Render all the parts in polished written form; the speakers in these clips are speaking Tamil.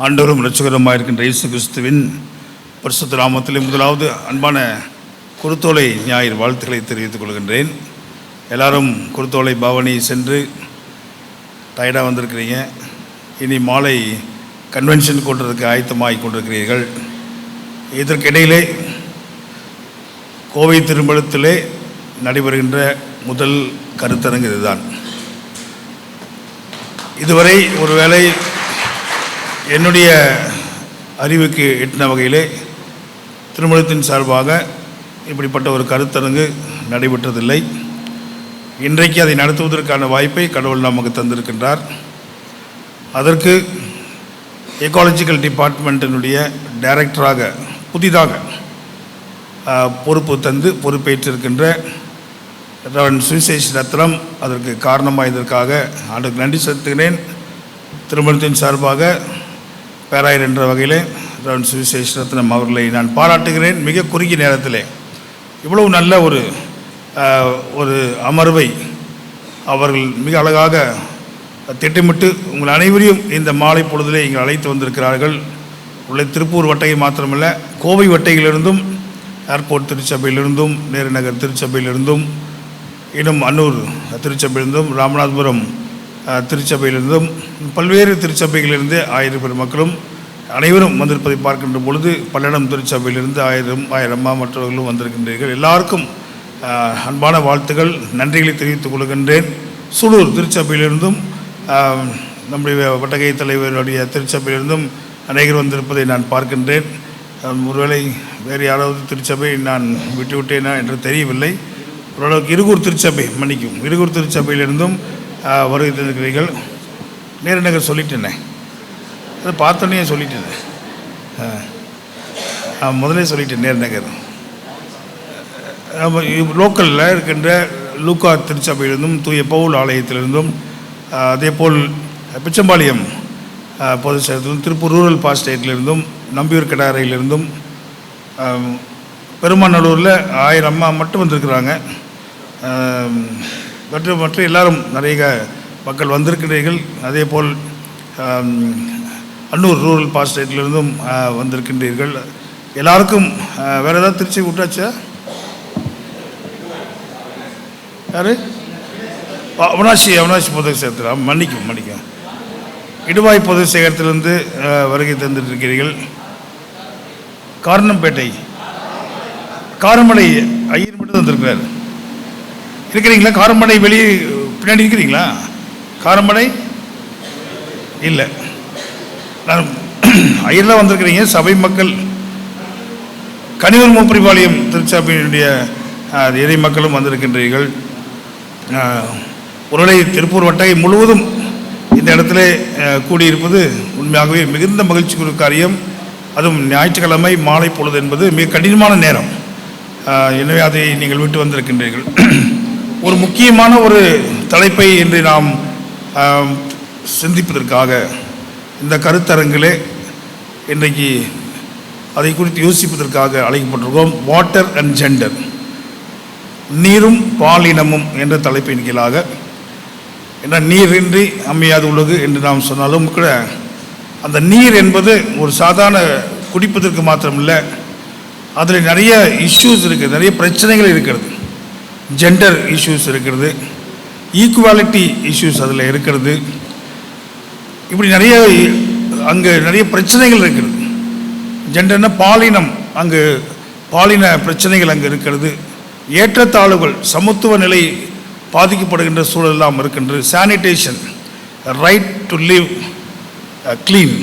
ஆண்டவரும் இரட்சகருமாக இருக்கின்ற இயேசு கிறிஸ்துவின் பரிசுத்த நாமத்திலே முதலாவது அன்பான குருத்தோலை ஞாயிறு வாழ்த்துக்களை தெரிவித்துக் கொள்கின்றேன். எல்லாரும் குருத்தோலை பவனி சென்று டயர்டாக வந்திருக்கிறீங்க. இனி மாலை கன்வென்ஷன் கொண்டதுக்கு ஆயத்தமாகி கொண்டிருக்கிறீர்கள். இதற்கிடையிலே கோவை திருமணத்திலே நடைபெறுகின்ற முதல் கருத்தரங்கு இதுதான். இதுவரை ஒருவேளை என்னுடைய அறிவுக்கு எட்டின வகையிலே திருமணத்தின் சார்பாக இப்படிப்பட்ட ஒரு கருத்தரங்கு நடைபெற்றதில்லை. இன்றைக்கு அதை நடத்துவதற்கான வாய்ப்பை கடவுள் நமக்கு தந்திருக்கின்றார். அதற்கு எக்காலஜிக்கல் டிபார்ட்மெண்ட்டினுடைய டைரக்டராக புதிதாக பொறுப்பு தந்து பொறுப்பேற்றிருக்கின்ற ரெவரண்ட் சுவிசேஷ ரத்னம் அதற்கு காரணமாக இதற்காக ஆண்டுக்கு நன்றி செலுத்துகிறேன். திருமணத்தின் சார்பாக பேராயர் என்ற வகையில் ரெவரண்ட் சுவிசேஷ ரத்னம் அவர்களை நான் பாராட்டுகிறேன். மிக குறுகிய நேரத்தில் இவ்வளவு நல்ல ஒரு அமர்வை அவர்கள் மிக அழகாக திட்டமிட்டு உங்கள் அனைவரையும் இந்த மாலை பொழுதிலே இங்கே அழைத்து வந்திருக்கிறார்கள். உள்ள திருப்பூர் வட்டகை மாத்திரமல்ல, கோவை வட்டையிலிருந்தும், ஏர்போர்ட் திருச்சபையிலிருந்தும், நேரு நகர் திருச்சபையிலிருந்தும், இன்னும் அன்னூர் திருச்சபையிலிருந்தும், ராமநாதபுரம் திருச்சபையிலிருந்தும், பல்வேறு திருச்சபைகளிலிருந்து 1000 பேர் மக்களும் அனைவரும் வந்திருப்பதை பார்க்கின்ற பொழுது பல்லடம் திருச்சபையிலிருந்து 1000 மற்றவர்களும் வந்திருக்கின்றீர்கள். எல்லாருக்கும் அன்பான வாழ்த்துக்கள், நன்றிகளை தெரிவித்துக் கொள்கின்றேன். சூலூர் திருச்சபையிலிருந்தும் நம்முடைய வட்டகை தலைவருடைய திருச்சபையிலிருந்தும் அநேகர் வந்திருப்பதை நான் பார்க்கின்றேன். ஒருவேளை வேறு யாராவது திருச்சபை நான் விட்டுவிட்டேனா என்று தெரியவில்லை. ஓரளவுக்கு இருகூர் திருச்சபை, மன்னிக்கும், இருகூர் திருச்சபையிலிருந்தும் வருகை தந்திருக்கிறீர்கள். நேரு நகர் சொல்லிட்டேனே, அதை பார்த்தோன்னே சொல்லிட்டேன், முதலே சொல்லிட்டேன். நேரு நகர் லோக்கலில் இருக்கின்ற லூக்கா திருச்சபையிலிருந்தும், தூய பவுல் ஆலயத்திலிருந்தும், அதே போல் பிச்சம்பாளையம் பொது சேலத்திலிருந்தும், திருப்பூர் ரூரல் பாஸ்டேட்டிலிருந்தும், நம்பியூர் கடாரையிலிருந்தும், பெருமாநல்லூரில் 1000 மட்டும் வந்திருக்கிறாங்க. மற்ற எல்லாரும் நிறைய மக்கள் வந்திருக்கிறீர்கள். அதே போல் அன்னூர் ரூரல் பாஸ்டேட்டிலிருந்தும் வந்திருக்கின்றீர்கள். எல்லாருக்கும் வேறு ஏதாவது திருச்சி விட்டாச்சா? யார்? அவனாசி பொது சேகரத்தில், மன்னிக்கும் இடுவாய் பொது சேகரத்திலிருந்து வருகை தந்துருக்கிறீர்கள். காரணம்பேட்டை காரமடை ஐயர் மட்டும் வந்திருக்கிறார். இருக்கிறீங்களா? காரமடை வெளியே பின்னாடி இருக்கிறீங்களா? காரமடை இல்லை, நான் ஐயர்லாம் வந்திருக்கிறீங்க. சபை மக்கள், கனியூர் மூப்பரிபாளையம் திருச்சபையினுடைய இறை மக்களும் வந்திருக்கின்றீர்கள். ஒருவேளை திருப்பூர் வட்டகை முழுவதும் இந்த இடத்துல கூடியிருப்பது உண்மையாகவே மிகுந்த மகிழ்ச்சிக்குரிய காரியம். அதுவும் ஞாயிற்றுக்கிழமை மாலை பொழுது என்பது மிக கடினமான நேரம். எனவே அதை நீங்கள் விட்டு வந்திருக்கின்றீர்கள். ஒரு முக்கியமான ஒரு தலைப்பை இன்று நாம் சிந்திப்பதற்காக இந்த கருத்தரங்கிலே இன்றைக்கு அதை குறித்து யோசிப்பதற்காக அழைக்கப்பட்டிருக்கோம். வாட்டர் அண்ட் ஜெண்டர், நீரும் பாலினமும் என்ற தலைப்பின் கீழாக, என்ற நீரின்றி அமையாது உலகு என்று நாம் சொன்னாலும் கூட அந்த நீர் என்பது ஒரு சாதாரண குடிப்பதற்கு மாத்திரமில்லை, அதில் நிறைய இஷ்யூஸ் இருக்குது, நிறைய பிரச்சனைகள் இருக்கிறது. ஜெண்டர் இஷ்யூஸ் இருக்கிறது, ஈக்குவாலிட்டி இஷ்யூஸ் அதில் இருக்கிறது. இப்படி அங்கே நிறைய பிரச்சனைகள் இருக்கிறது. ஜெண்டர்னா பாலினம், அங்கு பாலின பிரச்சனைகள் அங்கே இருக்கிறது. ஏற்றத்தாழ்வுகள், சமத்துவ நிலை பாதிக்கப்படுகின்ற சூழலெல்லாம் இருக்கின்றது. Sanitation, right to live clean.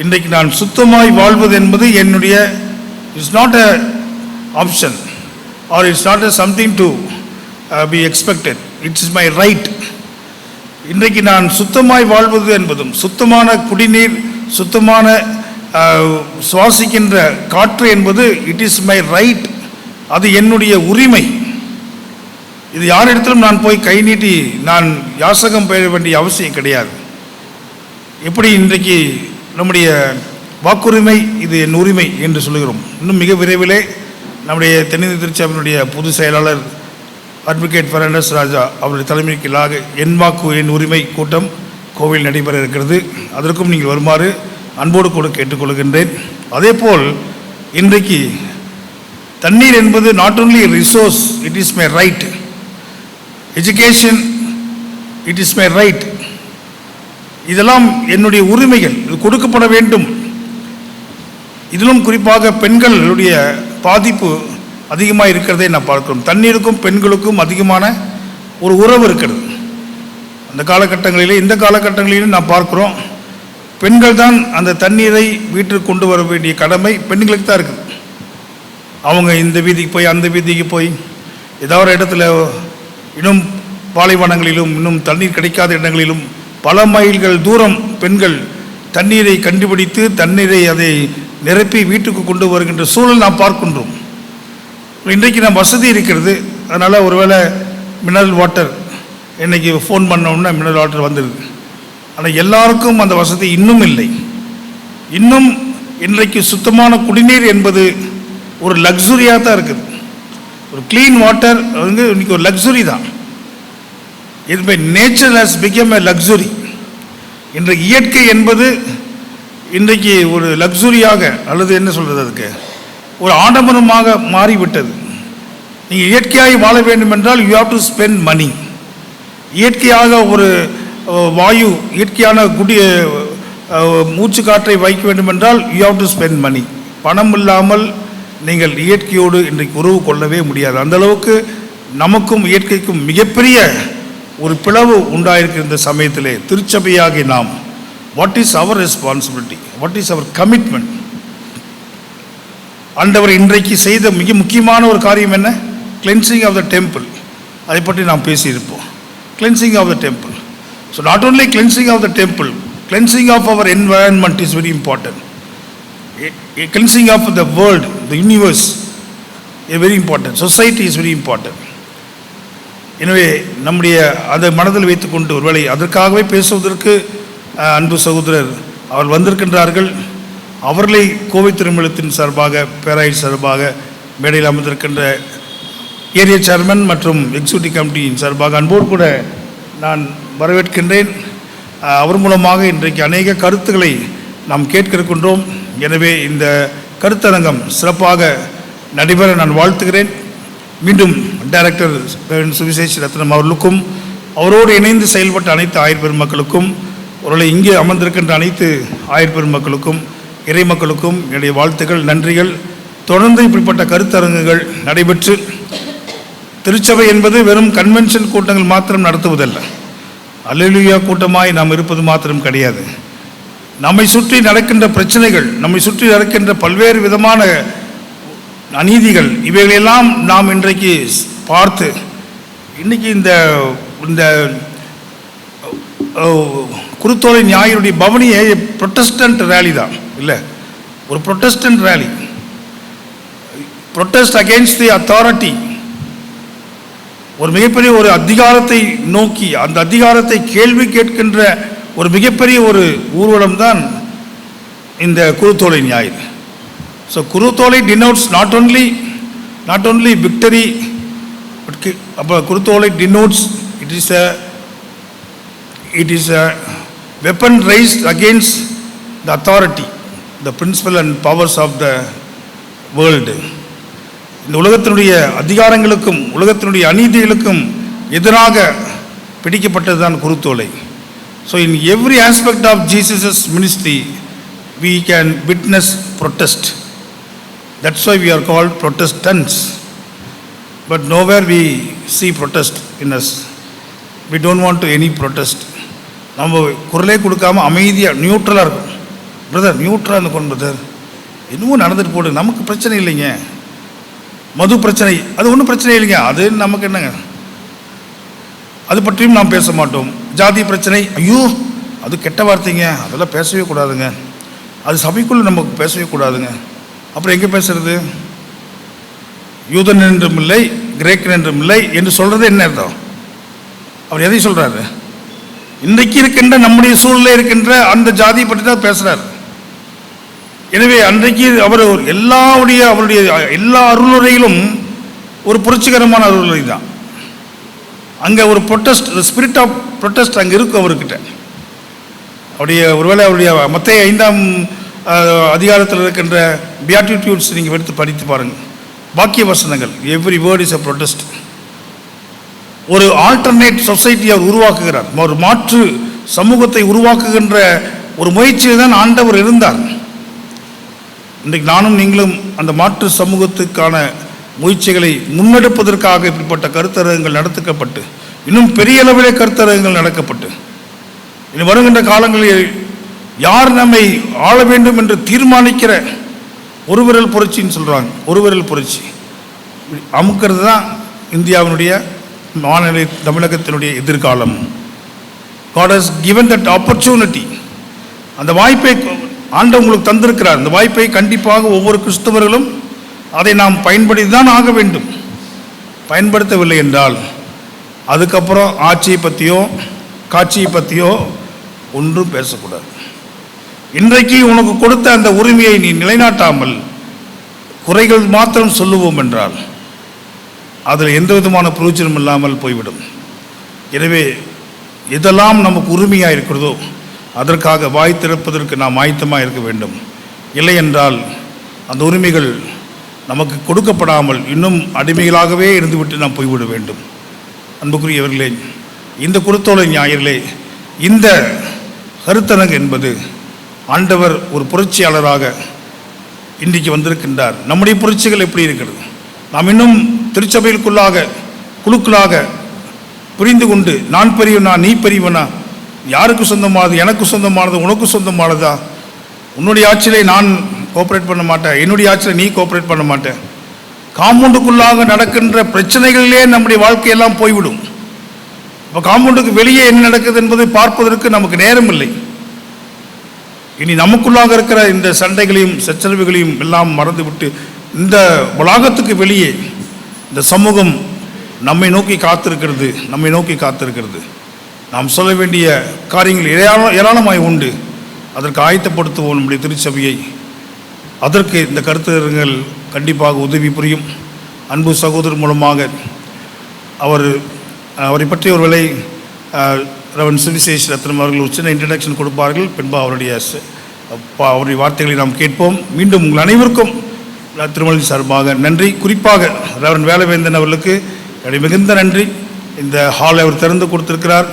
இன்றைக்கு நான் சுத்தமாய் வாழ்வது என்பது என்னுடைய it's not a option or it's not a something to be expected, it's my right. இன்றைக்கு நான் சுத்தமாய் வாழ்வது என்பதும், சுத்தமான குடிநீர், சுத்தமான சுவாசிக்கின்ற காற்று என்பது இட் இஸ் மை ரைட், அது என்னுடைய உரிமை. இது யாரிடத்திலும் நான் போய் கை நீட்டி நான் யாசகம் பெற வேண்டிய அவசியம் கிடையாது. எப்படி இன்றைக்கு நம்முடைய வாக்குரிமை இது என் உரிமை என்று சொல்லுகிறோம். இன்னும் மிக விரைவிலே நம்முடைய தென்னிந்திய திருச்சபையினுடைய பொது செயலாளர் அட்வொகேட் ஃபெர்னாண்டஸ் ராஜா அவருடைய தலைமையிலாக என் வாக்கு என் உரிமை கூட்டம் கோவில் நடைபெற இருக்கிறது. அதற்கும் நீங்கள் வருமாறு அன்போடு கூட கேட்டுக்கொள்கின்றேன். அதேபோல் இன்றைக்கு தண்ணீர் என்பது not only resource, it is my right. Education, it is my right. இதெல்லாம் என்னுடைய உரிமைகள், இது கொடுக்கப்பட வேண்டும். இதிலும் குறிப்பாக பெண்களுடைய பாதிப்பு அதிகமாக இருக்கிறதை நான் பார்க்கிறோம். தண்ணீருக்கும் பெண்களுக்கும் அதிகமான ஒரு உறவு இருக்கிறது. அந்த காலகட்டங்களிலே, இந்த காலகட்டங்களிலும் நான் பார்க்கிறோம், பெண்கள் தான் அந்த தண்ணீரை வீட்டிற்கு கொண்டு வர வேண்டிய கடமை பெண்களுக்கு தான் இருக்குது. அவங்க இந்த வீதிக்கு போய் அந்த வீதிக்கு போய் ஏதாவது ஒரு இடத்துல, இன்னும் பாலைவனங்களிலும் இன்னும் தண்ணீர் கிடைக்காத இடங்களிலும் பல மைல்கள் தூரம் பெண்கள் தண்ணீரை கண்டுபிடித்து தண்ணீரை அதை நிரப்பி வீட்டுக்கு கொண்டு வருகின்ற சூழல் நாம் பார்க்கின்றோம். இன்றைக்கு நம்ம வசதி இருக்கிறது, அதனால் ஒருவேளை மினரல் வாட்டர் இன்றைக்கி ஃபோன் பண்ணோம்னா மினரல் வாட்டர் வந்துடுது. ஆனால் எல்லாருக்கும் அந்த வசதி இன்னும் இல்லை. இன்னும் இன்றைக்கு சுத்தமான குடிநீர் என்பது ஒரு லக்ஸுரியாக தான் இருக்குது. ஒரு க்ளீன் வாட்டர் வந்து இன்றைக்கி ஒரு லக்ஸுரி தான். இது by nature has become a luxury. இன்றைக்கு இயற்கை என்பது இன்றைக்கு ஒரு லக்ஸுரியாக, அல்லது என்ன சொல்கிறது, அதுக்கு ஒரு ஆடம்பரமாக மாறிவிட்டது. நீங்கள் இயற்கையாக வாழ வேண்டும் என்றால் you have to spend money. இயற்கையாக ஒரு வாயு, இயற்கையான மூச்சு காற்றை வைக்க வேண்டும் என்றால் you have to spend money. பணம் இல்லாமல் நீங்கள் இயற்கையோடு இன்றைக்கு உறவு கொள்ளவே முடியாது. அந்தளவுக்கு நமக்கும் இயற்கைக்கும் மிகப்பெரிய ஒரு பிளவு உண்டாயிருக்கிற இந்த சமயத்திலே திருச்சபையாகி நாம், what is our responsibility, what is our commitment? ஆண்டவர் இன்றைக்கு செய்த மிக முக்கியமான ஒரு காரியம் என்ன? Cleansing of the temple. அதை பற்றி நாம் பேசியிருப்போம். Cleansing of the temple. So not only cleansing of the temple, cleansing of our environment is very important. Cleansing of the world, the universe is very important. Society is very important. எனவே நம்முடைய அதை மனதில் வைத்துக்கொண்டு ஒருவேளை அதற்காகவே பேசுவதற்கு அன்பு சகோதரர் அவர் வந்திருக்கின்றார்கள். அவர்களை கோவை திருமணத்தின் சார்பாக, பேராயர் சார்பாக, மேடையில் அமர்ந்திருக்கின்ற ஏரியா சேர்மன் மற்றும் எக்ஸிக்யூட்டிவ் கமிட்டியின் சார்பாக அன்போடு கூட நான் வரவேற்கின்றேன். அவர் மூலமாக இன்றைக்கு அநேக கருத்துக்களை நாம் கேட்க இருக்கின்றோம். எனவே இந்த கருத்தரங்கம் சிறப்பாக நடைபெற நான் வாழ்த்துகிறேன். மீண்டும் டைரக்டர் சுவிசேஷ ரத்னம் அவர்களுக்கும், அவரோடு இணைந்து செயல்பட்ட அனைத்து ஆயர் பெருமக்களுக்கும், அவர்களை இங்கே அமர்ந்திருக்கின்ற அனைத்து ஆயர் பெருமக்களுக்கும், இறை மக்களுக்கும் என்னுடைய வாழ்த்துக்கள், நன்றிகள். தொடர்ந்து இப்படிப்பட்ட கருத்தரங்குகள் நடைபெற்று, திருச்சபை என்பது வெறும் கன்வென்ஷன் கூட்டங்கள் மாத்திரம் நடத்துவதல்ல, அல்லேலூயா கூட்டமாய் நாம் இருப்பது மாத்திரம் கிடையாது. நம்மை சுற்றி நடக்கின்ற பிரச்சனைகள், நம்மை சுற்றி நடக்கின்ற பல்வேறு விதமான அநீதிகள், இவைகளெல்லாம் நாம் இன்றைக்கு பார்த்து, இன்றைக்கி இந்த குருத்தோலை ஞாயிறுடைய பவனியை புரொட்டஸ்டன்ட் ரேலி தான் இல்லை, ஒரு Protestant rally, protest against the authority. ஒரு மிகப்பெரிய ஒரு அதிகாரத்தை நோக்கி, அந்த அதிகாரத்தை கேள்வி கேட்கின்ற ஒரு மிகப்பெரிய ஒரு ஊர்வலம் தான் இந்த குருத்தோலை ஞாயிறு. ஸோ குருத்தோலை denotes not only victory, but அப்போ குருத்தோலை denotes it is a weapon raised against the authority, the principle and powers of the world. இந்த உலகத்தினுடைய அதிகாரங்களுக்கும் உலகத்தினுடைய அநீதிகளுக்கும் எதிராக பிடிக்கப்பட்டது தான் குருத்தோலை. So in every aspect of Jesus' ministry, we can witness protest. That's why we are called Protestants. But nowhere we see protest in us. We don't want to any protest. நம்ம குரலே கொடுக்காம அமைதியாக நியூட்ரலாக இருக்கும். பிரதர் நியூட்ரலாக இருக்கணும் பிரதர், இன்னமும் நடந்துட்டு போடு, நமக்கு பிரச்சனை இல்லைங்க. மது பிரச்சனை, அது ஒன்றும் பிரச்சனை இல்லைங்க, அது நமக்கு என்னங்க, அது பற்றியும் நாம் பேச மாட்டோம். ஜாதி பிரச்சனை, ஐயோ அது கெட்ட வார்த்தைங்க, அதெல்லாம் பேசவே கூடாதுங்க, அது சபைக்குள்ளே நமக்கு பேசவே கூடாதுங்க. அப்புறம் எங்கே பேசுறது? யூதன் என்றும் இல்லை, கிரேக்கன் என்றும் இல்லை என்று சொல்கிறது என்ன அர்த்தம்? அவர் எதை சொல்கிறாரு? இன்றைக்கு இருக்கின்ற நம்முடைய சூழ்நிலை இருக்கின்ற அந்த ஜாதியை பற்றி தான் பேசுகிறார். எனவே அன்றைக்கு அவர் அவருடைய எல்லா அருளுரையிலும் ஒரு புரட்சிகரமான அருளுரை தான். அங்கே ஒரு ப்ரொட்டஸ்ட், ஸ்பிரிட் ஆஃப் ப்ரொட்டஸ்ட் அங்கே இருக்கும் அவர்கிட்ட. ஒருவேளை அவருடைய மத்தேயு 5ஆம் அதிகாரத்தில் இருக்கின்ற பியாட்டிடியூட்ஸ் நீங்கள் எடுத்து படித்து பாருங்கள். வாக்கிய வசனங்கள், every word is a protest. ஒரு ஆல்டர்னேட் சொசைட்டி அவர் உருவாக்குகிறார். ஒரு மாற்று சமூகத்தை உருவாக்குகின்ற ஒரு முயற்சியில் தான் ஆண்டவர் இருந்தார். இன்றைக்கு நானும் நீங்களும் அந்த மாற்று சமூகத்துக்கான முயற்சிகளை முன்னெடுப்பதற்காக இப்படிப்பட்ட கருத்தரங்கங்கள் நடத்தப்பட்டு, இன்னும் பெரிய அளவிலே கருத்தரங்கங்கள் நடக்கப்பட்டு, இனி வருகின்ற காலங்களில் யார் நம்மை ஆள வேண்டும் என்று தீர்மானிக்கிற ஒரு விரல் புரட்சின்னு சொல்கிறாங்க. ஒரு விரல் புரட்சி அமுக்கிறது தான் இந்தியாவினுடைய மாநில தமிழகத்தினுடைய எதிர்காலம். God has given that opportunity. அந்த வாய்ப்பை ஆண்டவர் உங்களுக்கு தந்திருக்கிறார். அந்த வாய்ப்பை கண்டிப்பாக ஒவ்வொரு கிறிஸ்தவர்களும் அதை நாம் பயன்படுத்தி தான் ஆக வேண்டும். பயன்படுத்தவில்லை என்றால் அதுக்கப்புறம் ஆட்சியை பற்றியோ காட்சியை பற்றியோ ஒன்றும் பேசக்கூடாது. இன்றைக்கு உனக்கு கொடுத்த அந்த உரிமையை நீ நிலைநாட்டாமல் குறைகள் மாத்திரம் சொல்லுவோம் என்றால் அதில் எந்த விதமான பிரயோஜனம் இல்லாமல் போய்விடும். எனவே எதெல்லாம் நமக்கு உரிமையாக இருக்கிறதோ அதற்காக வாய் திறப்பதற்கு நாம் ஆயத்தமாக இருக்க வேண்டும். இல்லை என்றால் அந்த உரிமைகள் நமக்கு கொடுக்கப்படாமல் இன்னும் அடிமைகளாகவே இருந்துவிட்டு நாம் போய்விட வேண்டும். அன்புக்குரியவர்களே, இந்த குருத்தோலை ஞாயிறிலே இந்த கருத்தரங்கு என்பது ஆண்டவர் ஒரு புரட்சியாளராக இன்றைக்கு வந்திருக்கின்றார். நம்முடைய புரட்சிகள் எப்படி இருக்கிறது? நாம் இன்னும் திருச்சபைகளுக்குள்ளாக குழுக்களாக புரிந்து கொண்டு நான் பெரியவனா நீ பெரியவனா, யாருக்கு சொந்தமானது, எனக்கு சொந்தமானது, உனக்கு சொந்தமானதா, உன்னுடைய ஆட்சியிலே நான் கோஆப்ரேட் பண்ண மாட்டேன், என்னுடைய ஆட்சியில் நீ கோஆப்ரேட் பண்ண மாட்டேன், காம்பவுண்டுக்குள்ளாக நடக்கின்ற பிரச்சனைகளிலே நம்முடைய வாழ்க்கையெல்லாம் போய்விடும். இப்போ காம்பவுண்டுக்கு வெளியே என்ன நடக்குது என்பதை பார்ப்பதற்கு நமக்கு நேரம் இல்லை. இனி நமக்குள்ளாக இருக்கிற இந்த சண்டைகளையும் சச்சரவுகளையும் எல்லாம் மறந்துவிட்டு இந்த வளாகத்துக்கு வெளியே இந்த சமூகம் நம்மை நோக்கி காத்திருக்கிறது. நாம் சொல்ல வேண்டிய காரியங்கள் ஏராளமாய் உண்டு. அதற்கு ஆயத்தப்படுத்துவோம் நம்முடைய திருச்சபையை. அதற்கு இந்த கருத்தரங்கள் கண்டிப்பாக உதவி புரியும். அன்பு சகோதரர் மூலமாக அவரை பற்றி ஒருவேளை ரெவரண்ட் சுவிசேஷ் ரத்னம் அவர்கள் ஒரு சின்ன இன்ட்ரடக்ஷன் கொடுப்பார்கள். பின்பு அவருடைய வார்த்தைகளை நாம் கேட்போம். மீண்டும் உங்கள் அனைவருக்கும் திருமலை சார்பாக நன்றி. குறிப்பாக ரெவரண்ட் வேலவேந்தன் அவர்களுக்கு என்னுடைய மிகுந்த நன்றி. இந்த ஹாலை அவர் திறந்து கொடுத்திருக்கிறார்.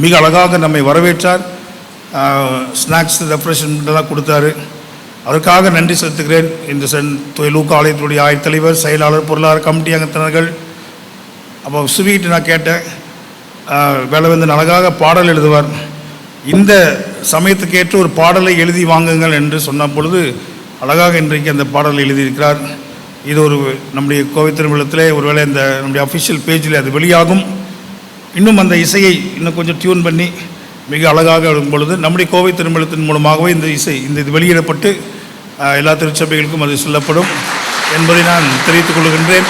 மிக அழகாக நம்மை வரவேற்றார். ஸ்நாக்ஸ் ரெஃப்ரெஷ்மெண்ட்டெல்லாம் கொடுத்தாரு. அதற்காக நன்றி செலுத்துகிறேன். இந்த லூக்கா ஆலயத்தினுடைய ஆயத்தலைவர், செயலாளர், பொருளாளர், கமிட்டி அங்கத்தினர்கள். அப்போ சுவீட்டு நான் கேட்டேன், வேலவேந்தன் அழகாக பாடல் எழுதுவார், இந்த சமயத்துக்கேற்ற ஒரு பாடலை எழுதி வாங்குங்கள் என்று சொன்ன பொழுது அழகாக இன்றைக்கு அந்த பாடலை எழுதியிருக்கிறார். இது ஒரு நம்முடைய கோவை திருமணத்திலே ஒருவேளை இந்த நம்முடைய அஃபிஷியல் பேஜில் அது வெளியாகும். இன்னும் அந்த இசையை இன்னும் கொஞ்சம் டியூன் பண்ணி மிக அழகாக எழுதும் பொழுது நம்முடைய கோவை திருமணத்தின் மூலமாகவே இது வெளியிடப்பட்டு எல்லா திருச்சபைகளுக்கும் அது சொல்லப்படும் என்பதை நான் தெரிவித்துக் கொள்கின்றேன்.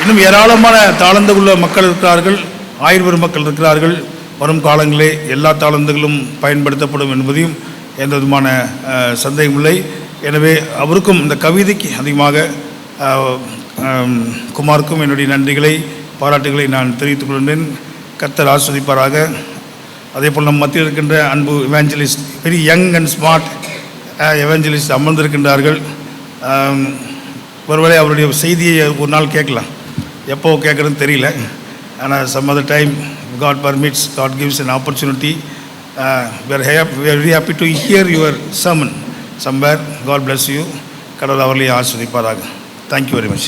இன்னும் ஏராளமான தாளந்துள்ள மக்கள் இருக்கிறார்கள், 1000 பேர் மக்கள் இருக்கிறார்கள். வரும் காலங்களே எல்லா தாளந்துகளும் பயன்படுத்தப்படும் என்பதையும் எந்த விதமான சந்தேகமில்லை. எனவே அவருக்கும் இந்த கவிதைக்கு அதிகமாக குமாருக்கும் என்னுடைய நன்றிகளை பாராட்டுகளை நான் தெரிவித்துக் கொள்கின்றேன். கர்த்தர் ஆஸ்வதிப்பாராக. அதே போல் நம் மத்தியில் இருக்கின்ற அன்பு evangelist, very young and smart evangelist அமர்ந்திருக்கின்றார்கள். ஒருவேளை அவருடைய செய்தியை ஒரு நாள் கேட்கலாம், எப்போ கேட்குறதுன்னு தெரியல. ஆனால் some other time God permits, God gives an opportunity. We are very happy to hear your sermon somewhere. God bless you. கடவுள் அவர்களை ஆசீர்வதிப்பாராக. Thank you very much.